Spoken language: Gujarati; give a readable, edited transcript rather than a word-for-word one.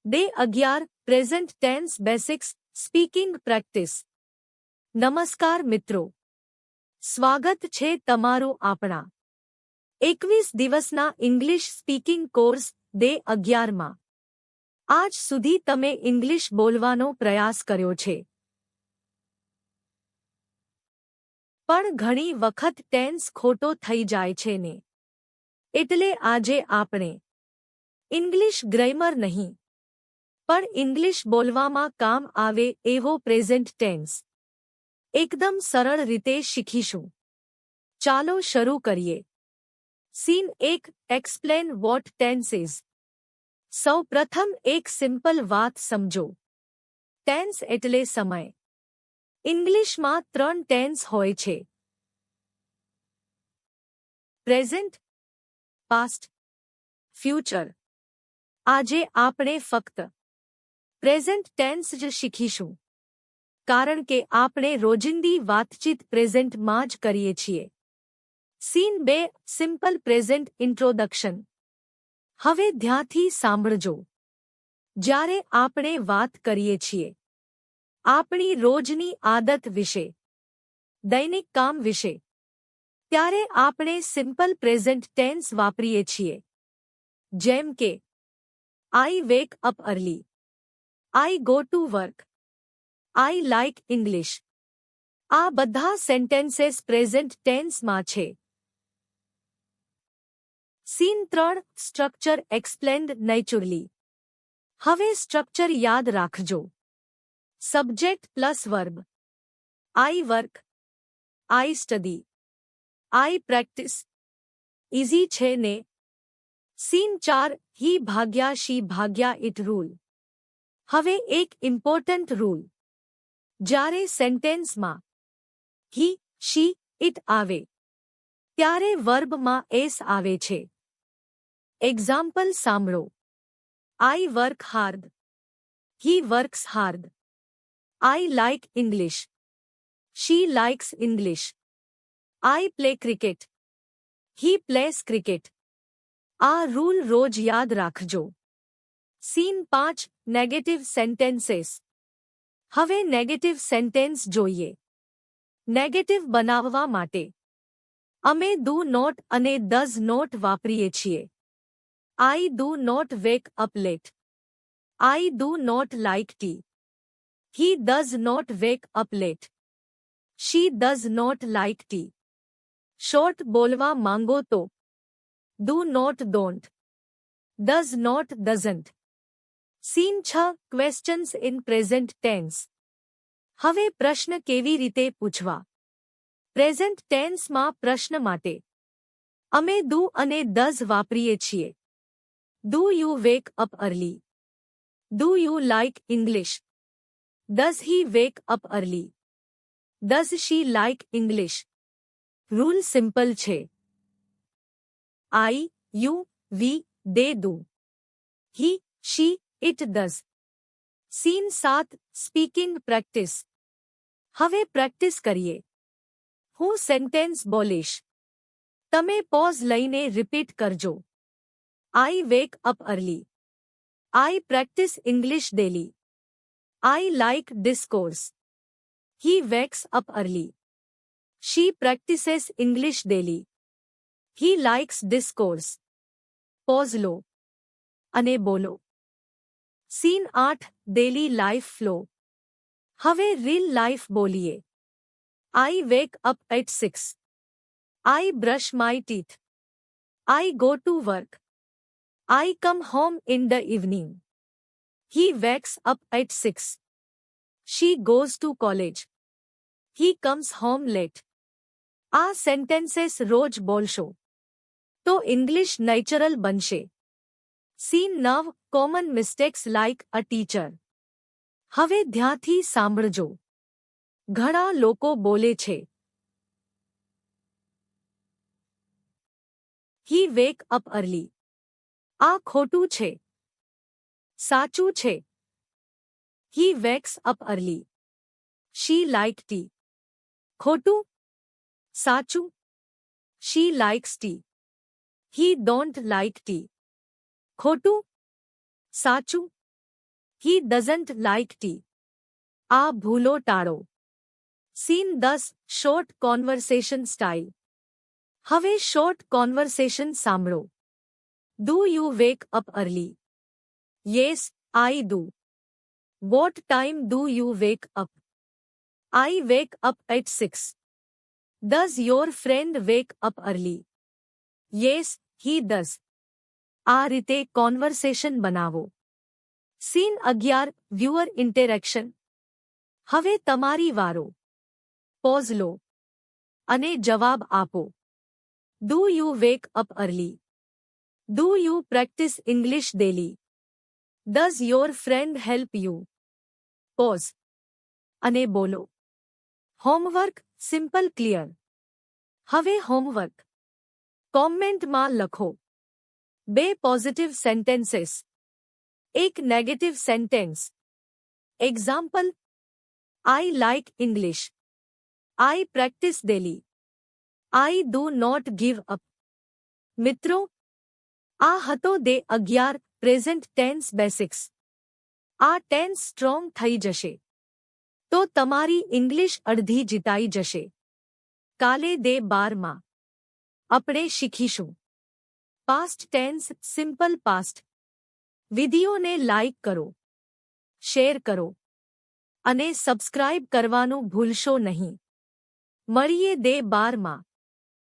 Day 11 present tense basics speaking practice. નમસ્કાર મિત્રો, સ્વાગત છે તમારું આપણા 21 દિવસના ઇંગ્લિશ સ્પીકિંગ કોર્સ ડે 11માં. આજ સુધી તમે ઇંગ્લિશ બોલવાનો પ્રયાસ કર્યો છે, પણ ઘણી વખત ટેન્સ ખોટો થઈ જાય છે ને. એટલે આજે આપણે ઇંગ્લિશ ગ્રામર નહીં, પણ ઇંગ્લિશ બોલવામાં કામ આવે એવો પ્રેઝન્ટ ટેન્સ એકદમ સરળ રીતે શીખીશું. ચાલો શરૂ કરીએ. Scene 1, explain what tense is. સૌ પ્રથમ એક સિમ્પલ વાત સમજો. ટેન્સ એટલે સમય. ઇંગ્લિશમાં 3 ટેન્સ હોય છે: પ્રેઝન્ટ, પાસ્ટ, ફ્યુચર. આજે આપણે ફક્ત પ્રેઝન્ટ ટેન્સ જ શીખીશું, કારણ કે આપણે રોજિંદી વાતચીત પ્રેઝન્ટમાં જ કરીએ છીએ. Scene 2, simple present introduction. હવે ધ્યાનથી સાંભળજો. જ્યારે આપણે વાત કરીએ છીએ આપણી રોજની આદત વિશે, દૈનિક કામ વિશે, ત્યારે આપણે સિમ્પલ પ્રેઝન્ટ ટેન્સ વાપરીએ છીએ. જેમ કે I wake up early, I go to work, I like English. આ બધા સેન્ટેન્સીસ પ્રેઝન્ટ ટેન્સમાં છે. Scene 3, structure explained naturally. હવે સ્ટ્રક્ચર યાદ રાખજો. Subject plus verb. I work, I study, I practise. Easy છે ને. સીન 4, હી ભાગ્યા શી ભાગ્યા ઇટ રૂલ. હવે એક ઇમ્પોર્ટન્ટ રૂલ. જ્યારે સેન્ટેન્સમાં હી, શી, ઇટ આવે ત્યારે વર્બમાં એસ આવે છે. એક્ઝામ્પલ સાંભળો. I work hard, he works hard, I like English, she likes English, I play cricket, he plays cricket. આ રૂલ રોજ યાદ રાખજો. Scene 5, negative sentences. હવે નેગેટિવ સેન્ટેન્સ જોઈએ. નેગેટિવ બનાવવા માટે અમે ડુ નોટ અને ડઝ નોટ વાપરીએ છીએ. I do not wake up late, I do not like tea, he does not wake up late, she does not like tea. Short બોલવા માંગો તો do not don't, does not doesn't. Scene 6, questions in present tense. હવે પ્રશ્ન કેવી રીતે પૂછવા. પ્રેઝન્ટ ટેન્સમાં પ્રશ્ન માટે અમે ડુ અને ડઝ વાપરીએ છીએ. Do you wake up early, do you like English, does he wake up early, does she like English. Rule simple છે. I, you, we, they do, he, she, it does. Scene 7, speaking practice. હવે પ્રેક્ટિસ કરીએ. હું સેન્ટેન્સ બોલીશ, તમે પોઝ લઈને રિપીટ કરજો. I wake up early, I practise English daily, I like discourse, he wakes up early, she practises English daily, he likes ડિસ્કોર્સ. Pause લો અને બોલો. Scene 8, daily life flow. હવે રીલ લાઇફ બોલીએ. I wake up at 6, I brush my teeth, I go to work, I come home in the evening, he wakes up at 6, she goes to college, he comes home late. આ સેન્ટેન્સીસ રોજ બોલશો તો ઇંગ્લિશ નેચરલ બનશે. Scene 9, common mistakes like a teacher. હવે ધ્યાનથી સાંભળજો. ઘણા લોકો બોલે છે હી વેક અપ અર્લી. આ ખોટું છે. સાચું છે. He wakes up early, she like tea. ખોટું. સાચું. She likes tea, he don't like tea. ખોટું. સાચું. He doesn't like tea. આ ભૂલો ટાળો. Scene 10 short conversation style. હવે શોર્ટ કોન્વર્સેશન સાંભળો. Do you wake up early? Yes, I do. What time do you wake up? I wake up at 6. Does your friend wake up early? Yes, he does. આ રીતે કોન્વર્સેશન બનાવો. Scene 11 viewer interaction. હવે તમારી વારો. પોઝ લો અને જવાબ આપો. Do you wake up early? Do you practice English daily? Does your friend help you? Pause અને બોલો. Homework simple clear. હવે હોમવર્ક. કોમેન્ટમાં લખો 2 positive sentences, 1 negative sentence. Example: I like English. I practice daily. I do not give up. મિત્રો, આ હતો ડે 11 પ્રેઝન્ટ ટેન્સ બેસિક્સ. આ ટેન્સ સ્ટ્રોંગ થઈ જશે તો તમારી ઇંગ્લિશ અડધી જીતાઈ જશે. કાલે ડે 12 માં આપણે શીખીશું પાસ્ટ ટેન્સ સિમ્પલ પાસ્ટ. વિડિયોને લાઇક કરો, શેર કરો અને સબસ્ક્રાઇબ કરવાનું ભૂલશો નહીં. મળીએ ડે 12 માં.